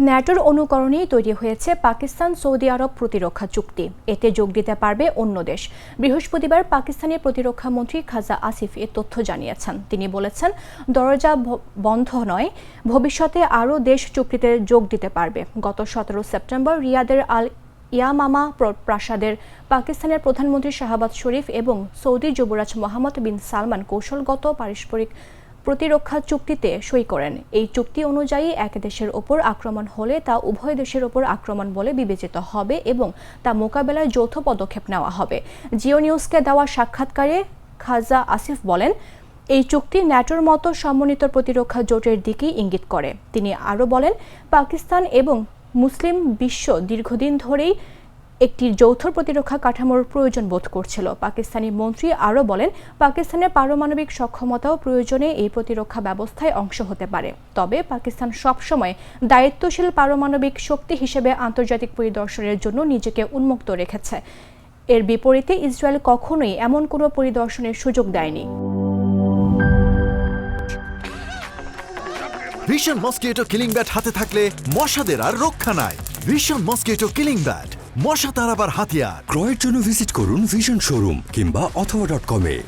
ন্যাটোর অনুকরণেই তৈরি হয়েছে পাকিস্তান সৌদি আরব প্রতিরক্ষা চুক্তি। এতে যোগ দিতে পারবে অন্য দেশ। বৃহস্পতিবার পাকিস্তানের প্রতিরক্ষা মন্ত্রী খাজা আসিফ এ তথ্য জানিয়েছেন। তিনি বলেছেন, দরজা বন্ধ নয়, ভবিষ্যতে আরও দেশ চুক্তিতে যোগ দিতে পারবে। গত 17 সেপ্টেম্বর রিয়াদের আল ইয়ামামা প্রাসাদের পাকিস্তানের প্রধানমন্ত্রী শাহবাজ শরীফ এবং সৌদি যুবরাজ মোহাম্মদ বিন সালমান কৌশলগত পারস্পরিক প্রতিরক্ষা চুক্তিতে সই করেন। এই চুক্তি অনুযায়ী এক দেশের ওপর আক্রমণ হলে তা উভয় দেশের ওপর আক্রমণ বলে বিবেচিত হবে এবং তা মোকাবেলায় যৌথ পদক্ষেপ নেওয়া হবে। জিও নিউজকে দেওয়া সাক্ষাৎকারে খাজা আসিফ বলেন, এই চুক্তি ন্যাটোর মতো সমন্বিত প্রতিরক্ষা জোটের দিকেই ইঙ্গিত করে। তিনি আরও বলেন, পাকিস্তান এবং মুসলিম বিশ্ব দীর্ঘদিন ধরেই একটি যৌথ প্রতিরক্ষা কাঠামোর প্রয়োজন বোধ করছিল। পাকিস্তানি মন্ত্রী আরও বলেন, পাকিস্তানের পারমাণবিক সক্ষমতাও প্রয়োজনে এই প্রতিরক্ষা ব্যবস্থায় অংশ হতে পারে। তবে পাকিস্তান সবসময় দায়িত্বশীল পারমাণবিক শক্তি হিসেবে আন্তর্জাতিক পরিদর্শনের জন্য নিজেকে উন্মুক্ত রেখেছে। এর বিপরীতে ইসরায়েল কখনোই এমন কোনো পরিদর্শনের সুযোগ দেয়নি। ভিশন মসকিটো কিলিং ব্যাট হাতে থাকলে মশাদের আর রক্ষা নাই। ভিশন মসকিটো কিলিং ব্যাট, মশা তাড়াবার হাতিয়ার। ক্রয়ের জন্য ভিজিট করুন ভিশন শোরুম কিংবা অথবা.com-এ।